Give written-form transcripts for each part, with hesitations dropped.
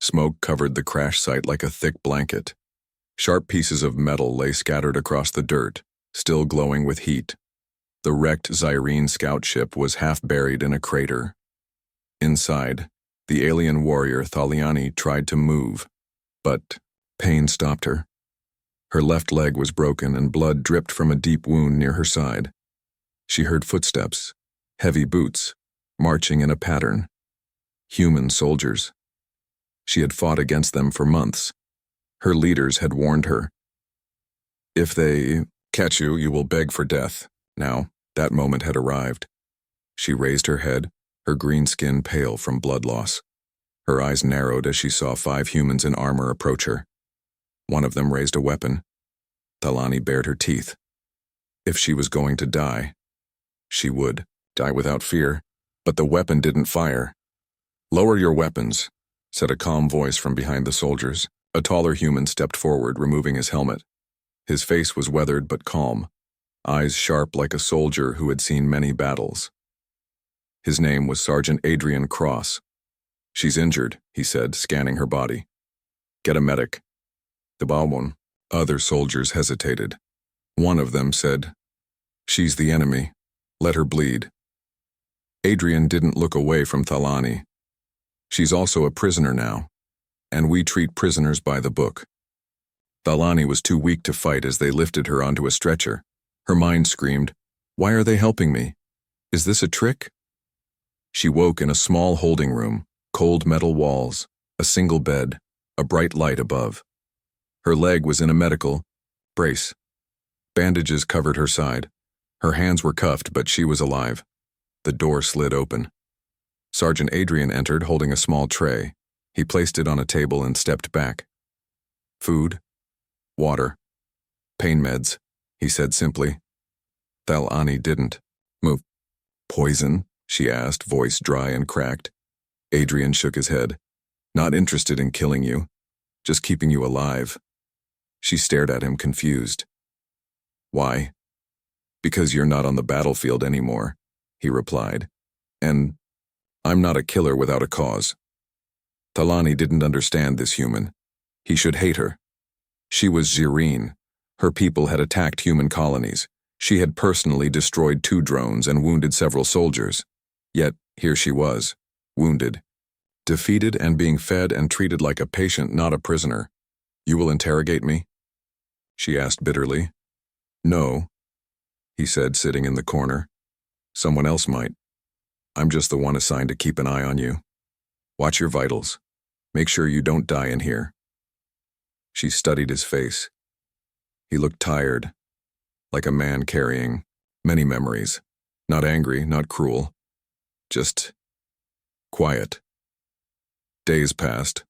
Smoke covered the crash site like a thick blanket. Sharp pieces of metal lay scattered across the dirt, still glowing with heat. The wrecked Zyrene scout ship was half buried in a crater. Inside, the alien warrior Thaliani tried to move, but pain stopped her. Her left leg was broken and blood dripped from a deep wound near her side. She heard footsteps, heavy boots, marching in a pattern. Human soldiers. She had fought against them for months. Her leaders had warned her. If they catch you, you will beg for death. Now, that moment had arrived. She raised her head, her green skin pale from blood loss. Her eyes narrowed as she saw 5 humans in armor approach her. One of them raised a weapon. Thalani bared her teeth. If she was going to die, she would die without fear, but the weapon didn't fire. "Lower your weapons," said a calm voice from behind the soldiers. A taller human stepped forward, removing his helmet. His face was weathered but calm, eyes sharp like a soldier who had seen many battles. His name was Sergeant Adrian Cross. "She's injured," he said, scanning her body. "Get a medic." The Balwon. Other soldiers hesitated. One of them said, "She's the enemy. Let her bleed." Adrian didn't look away from Thalani. "She's also a prisoner now, and we treat prisoners by the book." Thalani was too weak to fight as they lifted her onto a stretcher. Her mind screamed, "Why are they helping me? Is this a trick?" She woke in a small holding room, cold metal walls, a single bed, a bright light above. Her leg was in a medical brace. Bandages covered her side. Her hands were cuffed, but she was alive. The door slid open. Sergeant Adrian entered holding a small tray. He placed it on a table and stepped back. "Food, water, pain meds," he said simply. Thalani didn't move. "Poison?" she asked, voice dry and cracked. Adrian shook his head. "Not interested in killing you, just keeping you alive." She stared at him, confused. "Why?" "Because you're not on the battlefield anymore," he replied. "And I'm not a killer without a cause." Thalani didn't understand this human. He should hate her. She was Zyrene. Her people had attacked human colonies. She had personally destroyed 2 drones and wounded several soldiers. Yet, here she was, wounded, defeated and being fed and treated like a patient, not a prisoner. "You will interrogate me?" she asked bitterly. "No," he said, sitting in the corner. "Someone else might. I'm just the one assigned to keep an eye on you. Watch your vitals. Make sure you don't die in here." She studied his face. He looked tired, like a man carrying many memories. Not angry, not cruel. Just quiet. Days passed.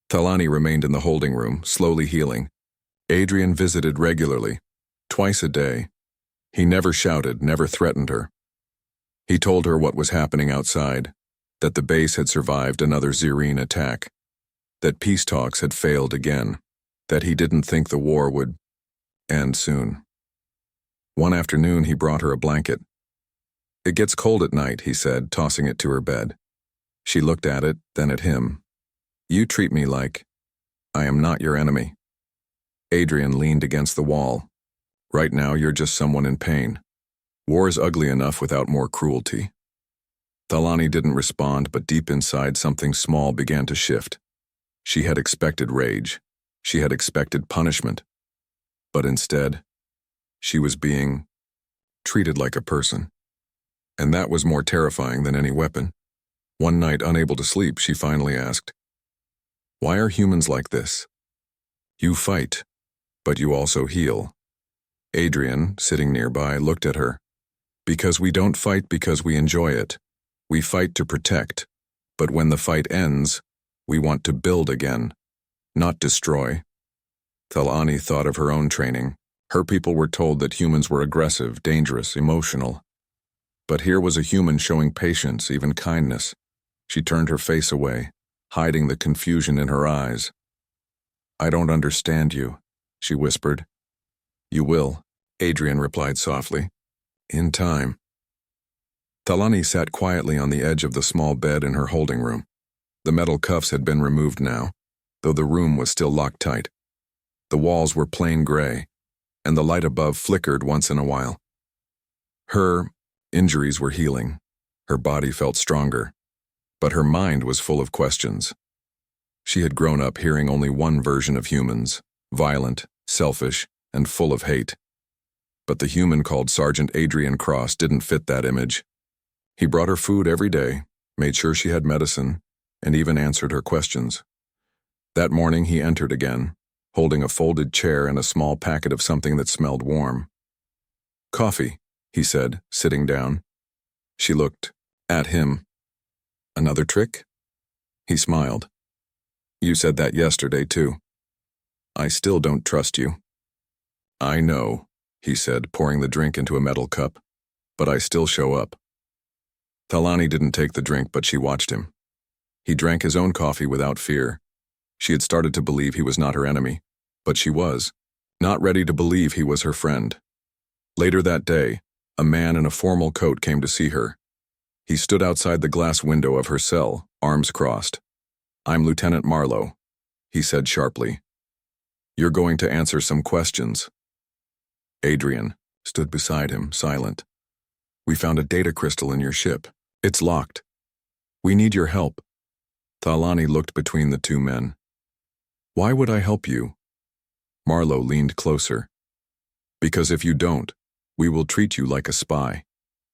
Thalani remained in the holding room, slowly healing. Adrian visited regularly, twice a day. He never shouted, never threatened her. He told her what was happening outside, that the base had survived another Zyrene attack, that peace talks had failed again, that he didn't think the war would end soon. One afternoon, he brought her a blanket. "It gets cold at night," he said, tossing it to her bed. She looked at it, then at him. "You treat me like I am not your enemy." Adrian leaned against the wall. "Right now, you're just someone in pain. War is ugly enough without more cruelty." Thalani didn't respond, but deep inside, something small began to shift. She had expected rage. She had expected punishment. But instead, she was being treated like a person. And that was more terrifying than any weapon. One night, unable to sleep, she finally asked, "Why are humans like this? You fight, but you also heal." Adrian, sitting nearby, looked at her. "Because we don't fight because we enjoy it. We fight to protect. But when the fight ends, we want to build again, not destroy." Thalani thought of her own training. Her people were told that humans were aggressive, dangerous, emotional. But here was a human showing patience, even kindness. She turned her face away, hiding the confusion in her eyes. "I don't understand you," she whispered. "You will," Adrian replied softly. "In time." Thalani sat quietly on the edge of the small bed in her holding room. The metal cuffs had been removed now, though the room was still locked tight. The walls were plain gray, and the light above flickered once in a while. Her injuries were healing. Her body felt stronger, but her mind was full of questions. She had grown up hearing only one version of humans, violent, selfish, and full of hate. But the human called Sergeant Adrian Cross didn't fit that image. He brought her food every day, made sure she had medicine, and even answered her questions. That morning he entered again, holding a folded chair and a small packet of something that smelled warm. "Coffee," he said, sitting down. She looked at him. "Another trick?" He smiled. "You said that yesterday, too. I still don't trust you." "I know," he said, pouring the drink into a metal cup, "but I still show up." Thalani didn't take the drink, but she watched him. He drank his own coffee without fear. She had started to believe he was not her enemy, but she was, not ready to believe he was her friend. Later that day, a man in a formal coat came to see her. He stood outside the glass window of her cell, arms crossed. "I'm Lieutenant Marlowe," he said sharply. "You're going to answer some questions." Adrian stood beside him, silent. "We found a data crystal in your ship. It's locked. We need your help." Thalani looked between the two men. "Why would I help you?" Marlowe leaned closer. "Because if you don't, we will treat you like a spy.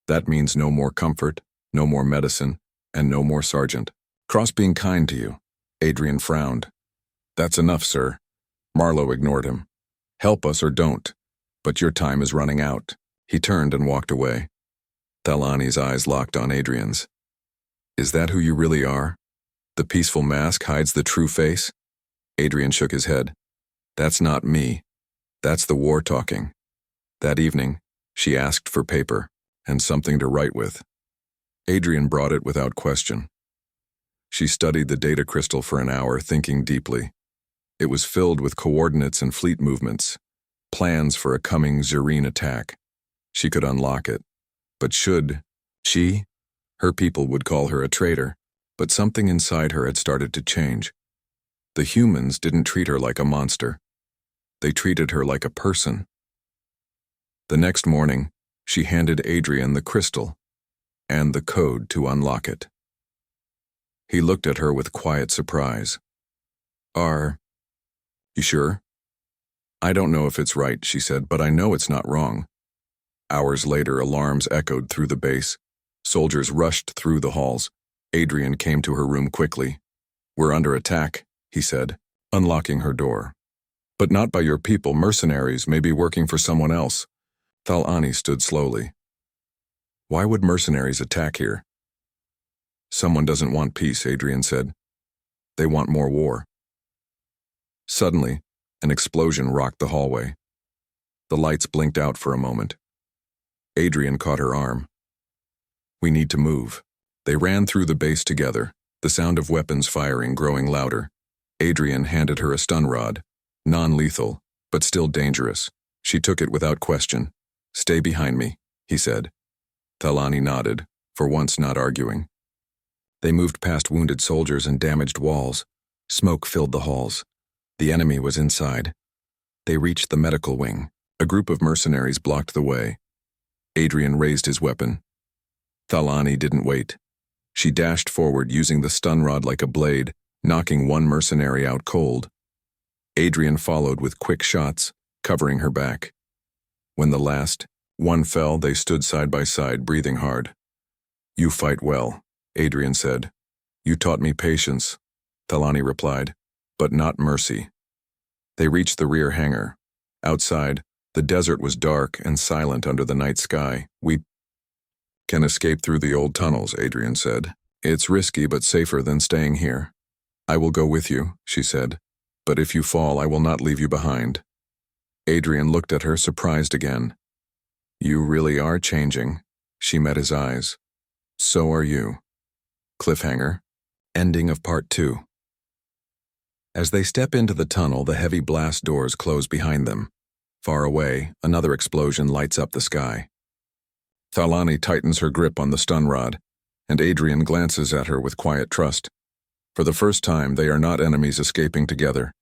That means no more comfort, no more medicine, and no more sergeant. Cross being kind to you." Adrian frowned. "That's enough, sir." Marlowe ignored him. "Help us or don't, but your time is running out." He turned and walked away. Thalani's eyes locked on Adrian's. "Is that who you really are? The peaceful mask hides the true face?" Adrian shook his head. "That's not me. That's the war talking." That evening, she asked for paper and something to write with. Adrian brought it without question. She studied the data crystal for an hour, thinking deeply. It was filled with coordinates and fleet movements, plans for a coming Zerine attack. She could unlock it, but should she? Her people would call her a traitor, but something inside her had started to change. The humans didn't treat her like a monster. They treated her like a person. The next morning, she handed Adrian the crystal and the code to unlock it. He looked at her with quiet surprise. "Are you sure?" "I don't know if it's right," she said, "but I know it's not wrong." Hours later, alarms echoed through the base. Soldiers rushed through the halls. Adrian came to her room quickly. "We're under attack," he said, unlocking her door. "But not by your people. Mercenaries may be working for someone else." Thalani stood slowly. "Why would mercenaries attack here?" "Someone doesn't want peace," Adrian said. "They want more war." Suddenly, an explosion rocked the hallway. The lights blinked out for a moment. Adrian caught her arm. "We need to move." They ran through the base together, the sound of weapons firing growing louder. Adrian handed her a stun rod, non-lethal, but still dangerous. She took it without question. "Stay behind me," he said. Thalani nodded, for once not arguing. They moved past wounded soldiers and damaged walls. Smoke filled the halls. The enemy was inside. They reached the medical wing. A group of mercenaries blocked the way. Adrian raised his weapon. Thalani didn't wait. She dashed forward, using the stun rod like a blade, knocking one mercenary out cold. Adrian followed with quick shots, covering her back. When the last one fell, they stood side by side, breathing hard. "You fight well," Adrian said. "You taught me patience," Thalani replied, "but not mercy." They reached the rear hangar. Outside, the desert was dark and silent under the night sky. "We can escape through the old tunnels," Adrian said. "It's risky but safer than staying here." "I will go with you," she said. "But if you fall, I will not leave you behind." Adrian looked at her, surprised again. "You really are changing." She met his eyes. "So are you." Cliffhanger. Ending of Part 2. As they step into the tunnel, the heavy blast doors close behind them. Far away, another explosion lights up the sky. Thalani tightens her grip on the stun rod, and Adrian glances at her with quiet trust. For the first time, they are not enemies escaping together.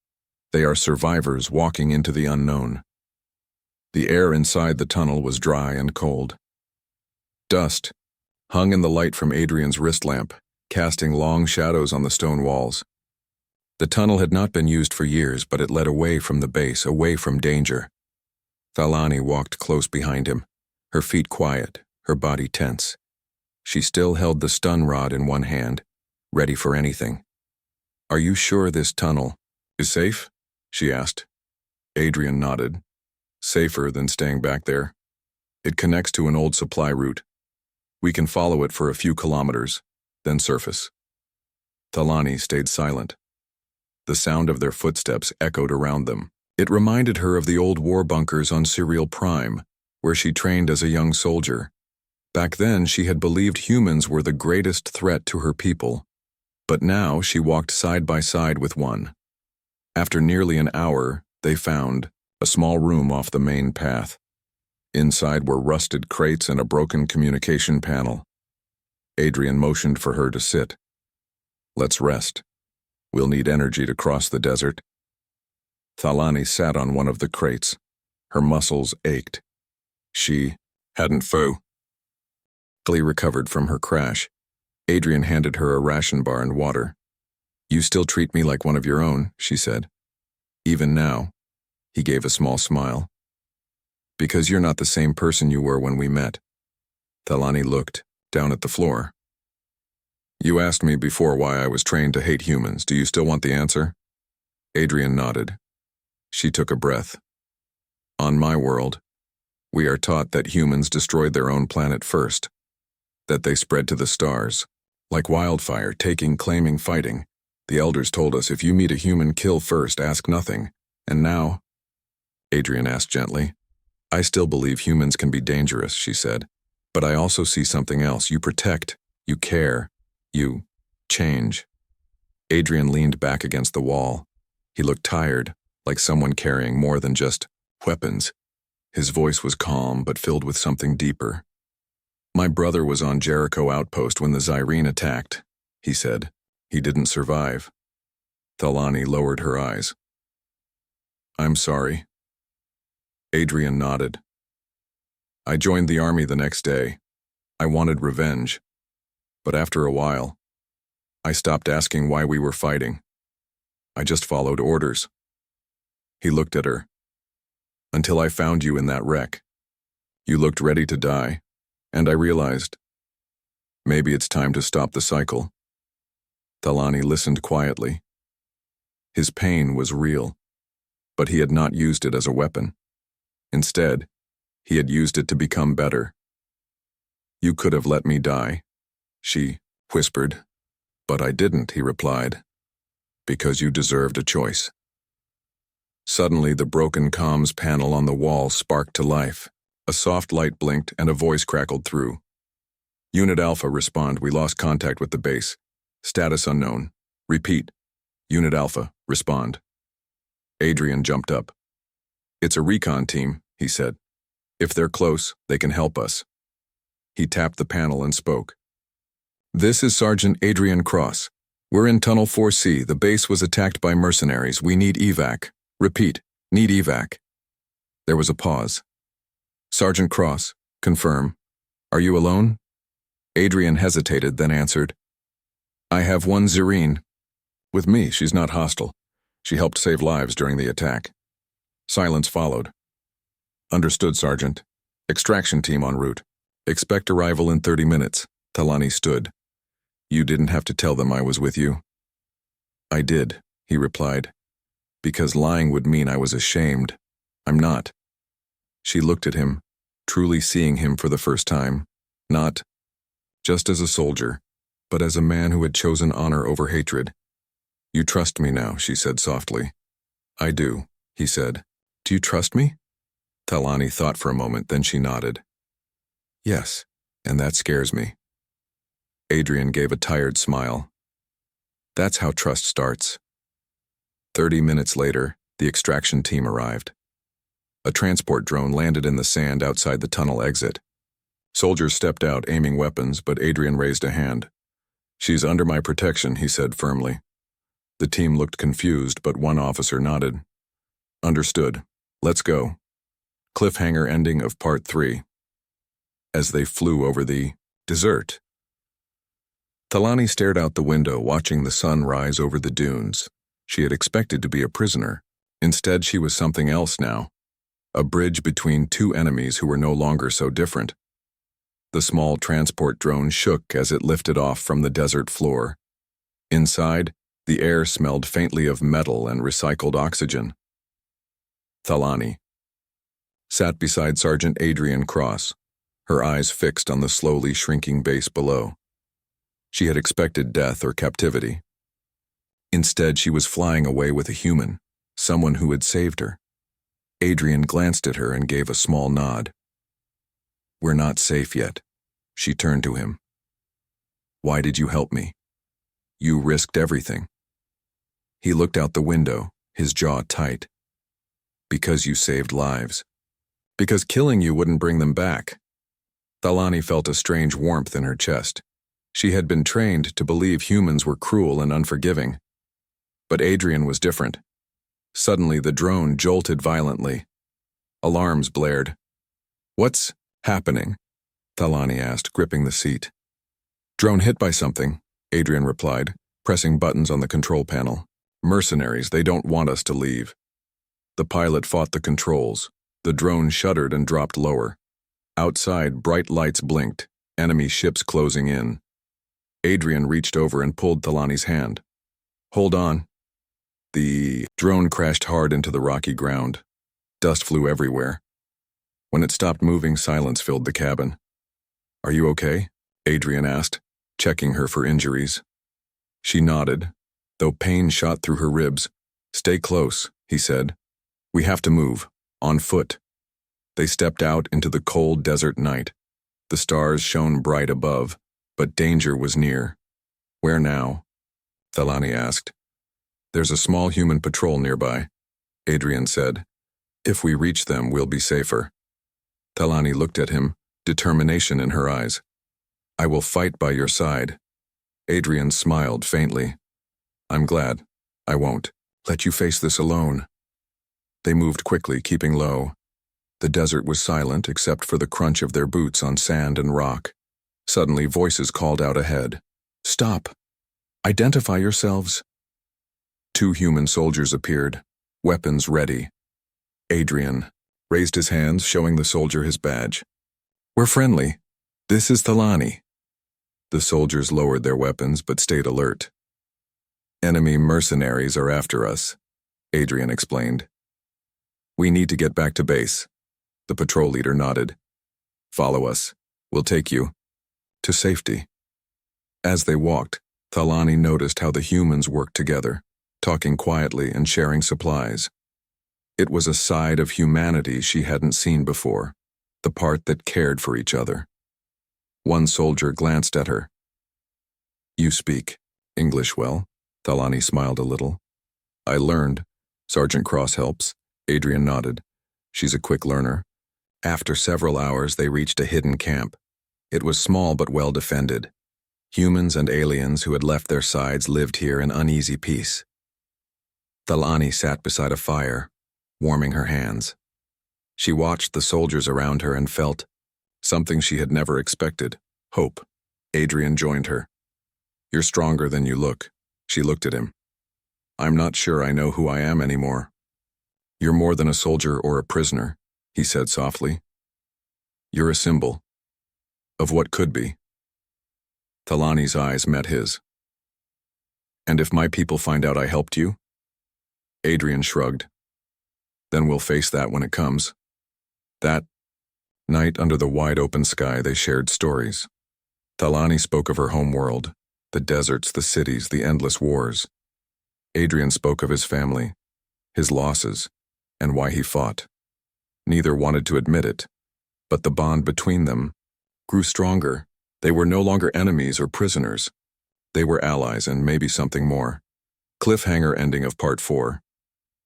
They are survivors walking into the unknown. The air inside the tunnel was dry and cold. Dust hung in the light from Adrian's wrist lamp, casting long shadows on the stone walls. The tunnel had not been used for years, but it led away from the base, away from danger. Thalani walked close behind him, her feet quiet, her body tense. She still held the stun rod in one hand, ready for anything. "Are you sure this tunnel is safe?" she asked. Adrian nodded. "Safer than staying back there. It connects to an old supply route. We can follow it for a few kilometers, then surface." Thalani stayed silent. The sound of their footsteps echoed around them. It reminded her of the old war bunkers on Serial Prime, where she trained as a young soldier. Back then, she had believed humans were the greatest threat to her people. But now she walked side by side with one. After nearly an hour, they found a small room off the main path. Inside were rusted crates and a broken communication panel. Adrian motioned for her to sit. "Let's rest. We'll need energy to cross the desert." Thalani sat on one of the crates. Her muscles ached. She hadn't fully recovered from her crash. Adrian handed her a ration bar and water. "You still treat me like one of your own," she said. "Even now." He gave a small smile. "Because you're not the same person you were when we met." Thalani looked down at the floor. "You asked me before why I was trained to hate humans. Do you still want the answer?" Adrian nodded. She took a breath. "On my world, we are taught that humans destroyed their own planet first, that they spread to the stars, like wildfire, taking, claiming, fighting. The elders told us, if you meet a human, kill first, ask nothing. And now?" Adrian asked gently. "I still believe humans can be dangerous," she said. "But I also see something else. You protect, you care, you change." Adrian leaned back against the wall. He looked tired, like someone carrying more than just weapons. His voice was calm, but filled with something deeper. "My brother was on Jericho Outpost when the Zyrene attacked," he said. "He didn't survive." Thalani lowered her eyes. "I'm sorry." Adrian nodded. "I joined the army the next day. I wanted revenge. But after a while, I stopped asking why we were fighting. I just followed orders." He looked at her. "Until I found you in that wreck. You looked ready to die, and I realized, maybe it's time to stop the cycle." Thalani listened quietly. His pain was real, but he had not used it as a weapon. Instead, he had used it to become better. "You could have let me die," she whispered. "But I didn't," he replied, "because you deserved a choice." Suddenly, the broken comms panel on the wall sparked to life. A soft light blinked and a voice crackled through. "Unit Alpha, respond. We lost contact with the base. Status unknown. Repeat. Unit Alpha, respond." Adrian jumped up. "It's a recon team," he said. "If they're close, they can help us." He tapped the panel and spoke. "This is Sergeant Adrian Cross. We're in Tunnel 4C. The base was attacked by mercenaries. We need evac. Repeat, need evac." There was a pause. "Sergeant Cross, confirm. Are you alone?" Adrian hesitated, then answered. "I have one Zyrine. With me, she's not hostile. She helped save lives during the attack." Silence followed. "Understood, Sergeant. Extraction team en route. Expect arrival in 30 minutes. Thalani stood. "You didn't have to tell them I was with you." "I did," he replied. "Because lying would mean I was ashamed. I'm not." She looked at him, truly seeing him for the first time, not just as a soldier, but as a man who had chosen honor over hatred. "You trust me now," she said softly. "I do," he said. "Do you trust me?" Thalani thought for a moment, then she nodded. "Yes, and that scares me." Adrian gave a tired smile. "That's how trust starts." 30 minutes later, the extraction team arrived. A transport drone landed in the sand outside the tunnel exit. Soldiers stepped out aiming weapons, but Adrian raised a hand. She's under my protection, he said firmly. The team looked confused, but one officer nodded. Understood. Let's go. Cliffhanger ending of Part 3. As they flew over the desert. Talani stared out the window, watching the sun rise over the dunes. She had expected to be a prisoner. Instead, she was something else now. A bridge between two enemies who were no longer so different. The small transport drone shook as it lifted off from the desert floor. Inside, the air smelled faintly of metal and recycled oxygen. Talani sat beside Sergeant Adrian Cross, her eyes fixed on the slowly shrinking base below. She had expected death or captivity. Instead, she was flying away with a human, someone who had saved her. Adrian glanced at her and gave a small nod. We're not safe yet. She turned to him. Why did you help me? You risked everything. He looked out the window, his jaw tight. Because you saved lives. Because killing you wouldn't bring them back. Talani felt a strange warmth in her chest. She had been trained to believe humans were cruel and unforgiving. But Adrian was different. Suddenly, the drone jolted violently. Alarms blared. What's happening? Talani asked, gripping the seat. Drone hit by something, Adrian replied, pressing buttons on the control panel. Mercenaries, they don't want us to leave. The pilot fought the controls. The drone shuddered and dropped lower. Outside, bright lights blinked, enemy ships closing in. Adrian reached over and pulled Talani's hand. Hold on. The drone crashed hard into the rocky ground. Dust flew everywhere. When it stopped moving, silence filled the cabin. Are you okay? Adrian asked, checking her for injuries. She nodded, though pain shot through her ribs. Stay close, he said. We have to move, on foot. They stepped out into the cold desert night. The stars shone bright above, but danger was near. Where now? Talani asked. There's a small human patrol nearby, Adrian said. If we reach them, we'll be safer. Talani looked at him, determination in her eyes. I will fight by your side. Adrian smiled faintly. I'm glad. I won't let you face this alone. They moved quickly, keeping low. The desert was silent except for the crunch of their boots on sand and rock. Suddenly, voices called out ahead. Stop! Identify yourselves! 2 human soldiers appeared, weapons ready. Adrian raised his hands, showing the soldier his badge. We're friendly. This is Talani. The soldiers lowered their weapons but stayed alert. Enemy mercenaries are after us, Adrian explained. We need to get back to base. The patrol leader nodded. Follow us. We'll take you to safety. As they walked, Talani noticed how the humans worked together, talking quietly and sharing supplies. It was a side of humanity she hadn't seen before, the part that cared for each other. One soldier glanced at her. You speak English well? Talani smiled a little. I learned. Sergeant Cross helps. Adrian nodded. She's a quick learner. After several hours, they reached a hidden camp. It was small but well defended. Humans and aliens who had left their sides lived here in uneasy peace. Talani sat beside a fire, warming her hands. She watched the soldiers around her and felt something she had never expected, hope. Adrian joined her. You're stronger than you look. She looked at him. I'm not sure I know who I am anymore. You're more than a soldier or a prisoner, he said softly. You're a symbol of what could be. Talani's eyes met his. And if my people find out I helped you? Adrian shrugged. Then we'll face that when it comes. That night under the wide open sky, they shared stories. Talani spoke of her home world, the deserts, the cities, the endless wars. Adrian spoke of his family, his losses, and why he fought. Neither wanted to admit it, but the bond between them grew stronger. They were no longer enemies or prisoners. They were allies and maybe something more. Cliffhanger ending of Part 4.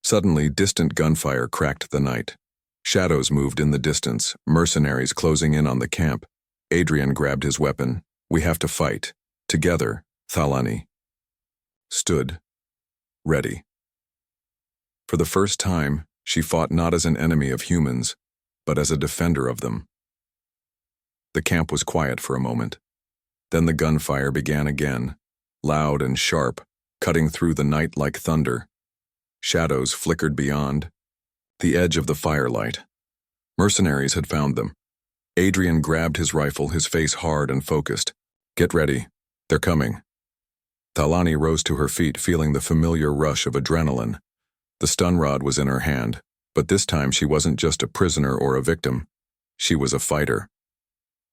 Suddenly, distant gunfire cracked the night. Shadows moved in the distance, mercenaries closing in on the camp. Adrian grabbed his weapon. We have to fight. Together, Thalani stood, ready. For the first time, she fought not as an enemy of humans, but as a defender of them. The camp was quiet for a moment. Then the gunfire began again, loud and sharp, cutting through the night like thunder. Shadows flickered beyond the edge of the firelight. Mercenaries had found them. Adrian grabbed his rifle, his face hard and focused. "Get ready. They're coming." Thalani rose to her feet, feeling the familiar rush of adrenaline. The stun rod was in her hand, but this time she wasn't just a prisoner or a victim. She was a fighter.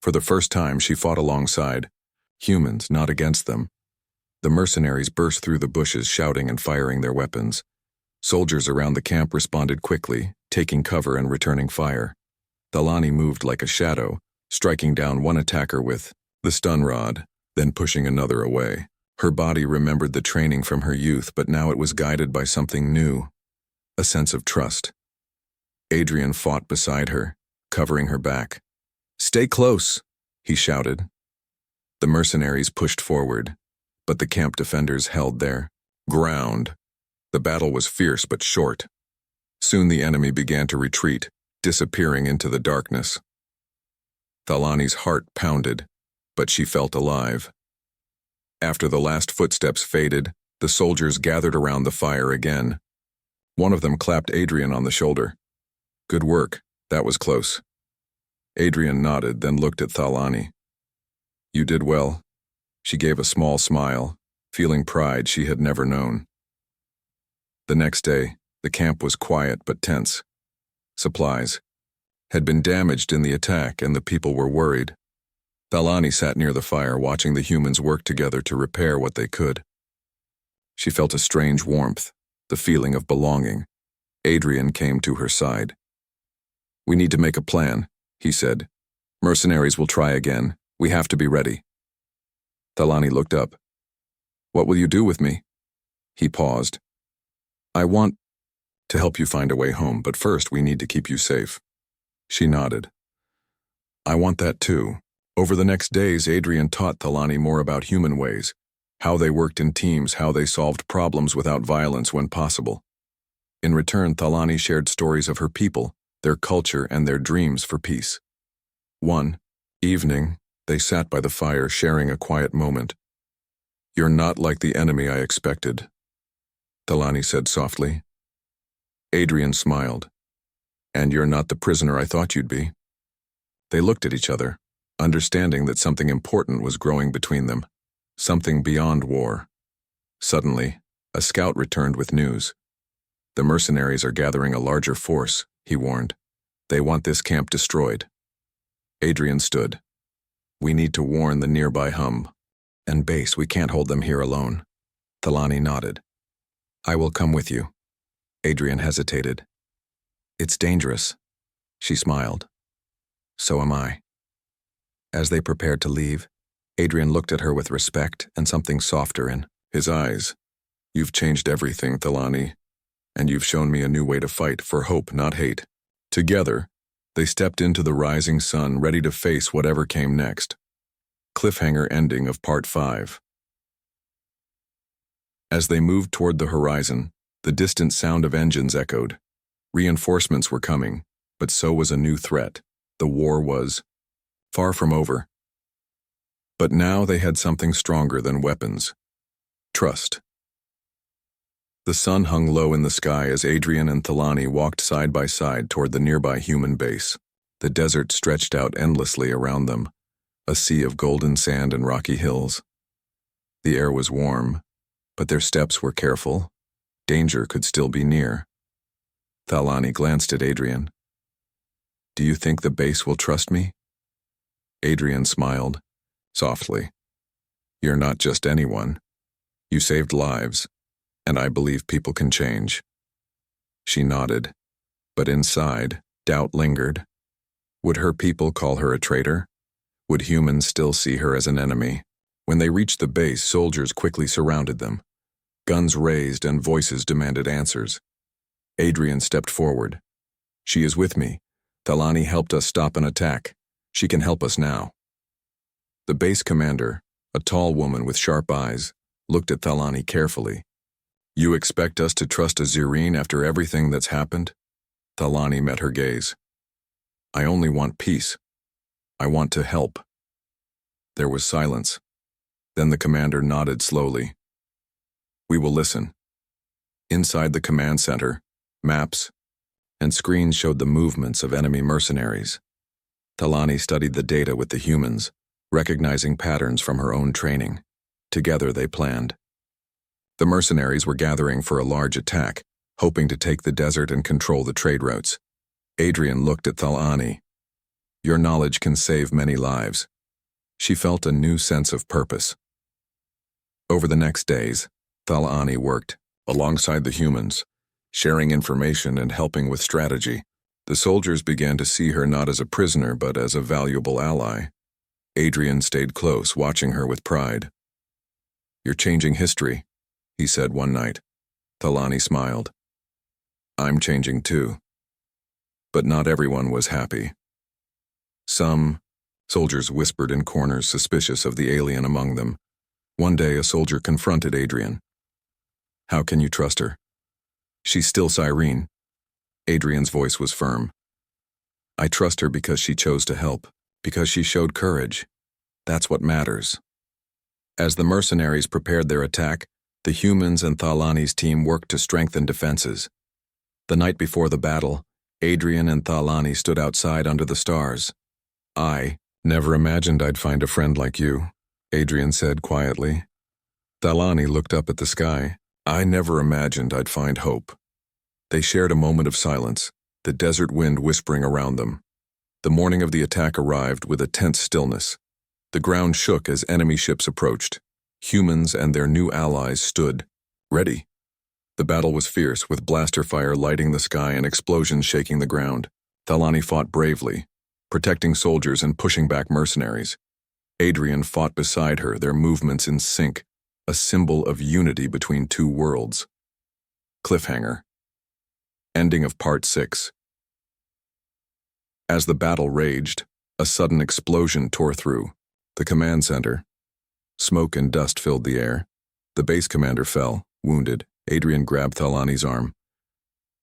For the first time, she fought alongside humans, not against them. The mercenaries burst through the bushes, shouting and firing their weapons. Soldiers around the camp responded quickly, taking cover and returning fire. Thalani moved like a shadow, striking down one attacker with the stun rod, then pushing another away. Her body remembered the training from her youth, but now it was guided by something new, a sense of trust. Adrian fought beside her, covering her back. "Stay close," he shouted. The mercenaries pushed forward, but the camp defenders held their ground. The battle was fierce but short. Soon the enemy began to retreat, disappearing into the darkness. Thalani's heart pounded, but she felt alive. After the last footsteps faded, the soldiers gathered around the fire again. One of them clapped Adrian on the shoulder. "Good work, that was close." Adrian nodded, then looked at Thalani. "You did well." She gave a small smile, feeling pride she had never known. The next day, the camp was quiet but tense. Supplies had been damaged in the attack, and the people were worried. Thalani sat near the fire, watching the humans work together to repair what they could. She felt a strange warmth, the feeling of belonging. Adrian came to her side. "We need to make a plan," he said. "Mercenaries will try again. We have to be ready." Thalani looked up. "What will you do with me?" He paused. "I want to help you find a way home, but first we need to keep you safe." She nodded. "I want that too." Over the next days, Adrian taught Thalani more about human ways, how they worked in teams, how they solved problems without violence when possible. In return, Thalani shared stories of her people, their culture, and their dreams for peace. One evening, they sat by the fire, sharing a quiet moment. "You're not like the enemy I expected," Thalani said softly. Adrian smiled. "And you're not the prisoner I thought you'd be." They looked at each other, understanding that something important was growing between them, something beyond war. Suddenly, a scout returned with news. "The mercenaries are gathering a larger force," he warned. "They want this camp destroyed." Adrian stood. "We need to warn the nearby hum and base. We can't hold them here alone." Thalani nodded. "I will come with you." Adrian hesitated. "It's dangerous." She smiled. "So am I." As they prepared to leave, Adrian looked at her with respect and something softer in his eyes. "You've changed everything, Thalani, and you've shown me a new way to fight, for hope, not hate." Together, they stepped into the rising sun, ready to face whatever came next. Cliffhanger ending of Part 5. As they moved toward the horizon, the distant sound of engines echoed. Reinforcements were coming, but so was a new threat. The war was far from over. But now they had something stronger than weapons. Trust. The sun hung low in the sky as Adrian and Thalani walked side by side toward the nearby human base. The desert stretched out endlessly around them, a sea of golden sand and rocky hills. The air was warm, but their steps were careful. Danger could still be near. Thalani glanced at Adrian. "Do you think the base will trust me?" Adrian smiled, softly. "You're not just anyone. You saved lives, and I believe people can change." She nodded, but inside, doubt lingered. Would her people call her a traitor? Would humans still see her as an enemy? When they reached the base, soldiers quickly surrounded them. Guns raised and voices demanded answers. Adrian stepped forward. "She is with me. Thalani helped us stop an attack. She can help us now." The base commander, A tall woman with sharp eyes looked at Thalani carefully. You expect us to trust a Zirine after everything that's happened? Thalani met her gaze. I only want peace. I want to help. There was silence. Then the commander nodded slowly. We will listen. Inside the command center, maps and screens showed the movements of enemy mercenaries. Thalani studied the data with the humans, recognizing patterns from her own training. Together they planned. The mercenaries were gathering for a large attack, hoping to take the desert and control the trade routes. Adrian looked at Thalani. Your knowledge can save many lives. She felt a new sense of purpose. Over the next days, Thalani worked alongside the humans, sharing information and helping with strategy. The soldiers began to see her not as a prisoner but as a valuable ally. Adrian stayed close, watching her with pride. You're changing history, he said one night. Thalani smiled. I'm changing too. But not everyone was happy. Some soldiers whispered in corners, suspicious of the alien among them. One day a soldier confronted Adrian. How can you trust her? She's still Cyrene. Adrian's voice was firm. I trust her because she chose to help, because she showed courage. That's what matters. As the mercenaries prepared their attack, the humans and Thalani's team worked to strengthen defenses. The night before the battle, Adrian and Thalani stood outside under the stars. I never imagined I'd find a friend like you, Adrian said quietly. Thalani looked up at the sky. I never imagined I'd find hope. They shared a moment of silence, the desert wind whispering around them. The morning of the attack arrived with a tense stillness. The ground shook as enemy ships approached. Humans and their new allies stood, ready. The battle was fierce, with blaster fire lighting the sky and explosions shaking the ground. Thalani fought bravely, protecting soldiers and pushing back mercenaries. Adrian fought beside her, their movements in sync, a symbol of unity between two worlds. Cliffhanger. Ending of Part 6. As the battle raged, a sudden explosion tore through the command center. Smoke and dust filled the air. The base commander fell, wounded. Adrian grabbed Thalani's arm.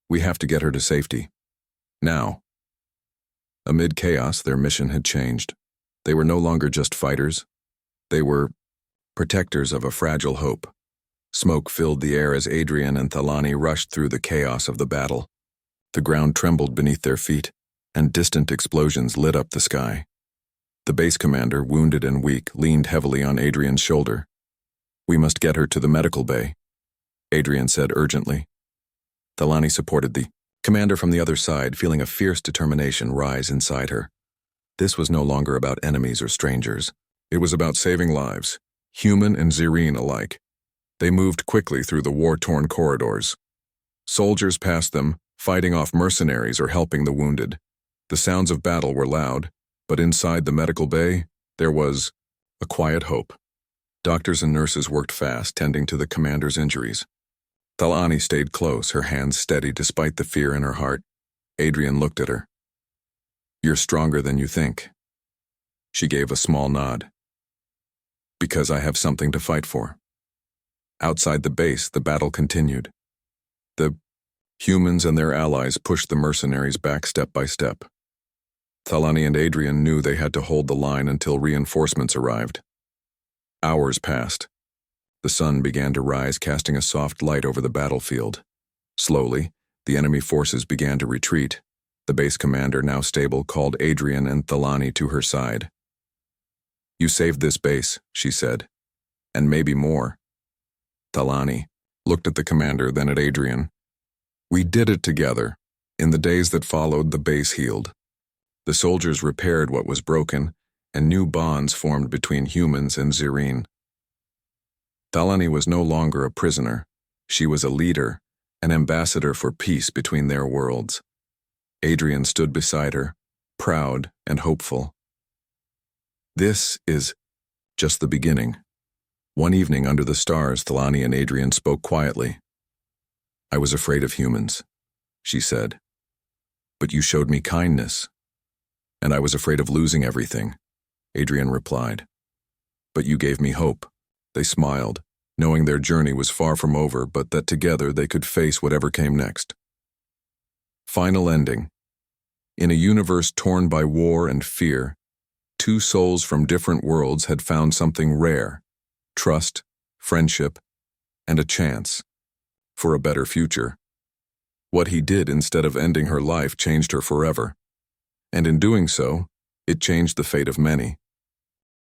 We have to get her to safety. Now. Amid chaos, their mission had changed. They were no longer just fighters. They were protectors of a fragile hope. Smoke filled the air as Adrian and Thalani rushed through the chaos of the battle. The ground trembled beneath their feet, and distant explosions lit up the sky. The base commander, wounded and weak, leaned heavily on Adrian's shoulder. We must get her to the medical bay, Adrian said urgently. Thalani supported the commander from the other side, feeling a fierce determination rise inside her. This was no longer about enemies or strangers. It was about saving lives, human and Zirine alike. They moved quickly through the war-torn corridors. Soldiers passed them, fighting off mercenaries or helping the wounded. The sounds of battle were loud, but inside the medical bay, there was a quiet hope. Doctors and nurses worked fast, tending to the commander's injuries. Thalani stayed close, her hands steady despite the fear in her heart. Adrian looked at her. You're stronger than you think. She gave a small nod. Because I have something to fight for. Outside the base, the battle continued. The humans and their allies pushed the mercenaries back step by step. Thalani and Adrian knew they had to hold the line until reinforcements arrived. Hours passed. The sun began to rise, casting a soft light over the battlefield. Slowly, the enemy forces began to retreat. The base commander, now stable, called Adrian and Thalani to her side. You saved this base, she said, and maybe more. Thalani looked at the commander, then at Adrian. We did it together. In the days that followed, the base healed. The soldiers repaired what was broken, and new bonds formed between humans and Zirine. Thalani was no longer a prisoner. She was a leader, an ambassador for peace between their worlds. Adrian stood beside her, proud and hopeful. This is just the beginning. One evening under the stars, Thalani and Adrian spoke quietly. I was afraid of humans, she said. But you showed me kindness. And I was afraid of losing everything, Adrian replied. but you gave me hope." They smiled, knowing their journey was far from over, but that together they could face whatever came next. Final ending. In a universe torn by war and fear, two souls from different worlds had found something rare: trust, friendship, and a chance for a better future. What he did instead of ending her life changed her forever, and in doing so, it changed the fate of many.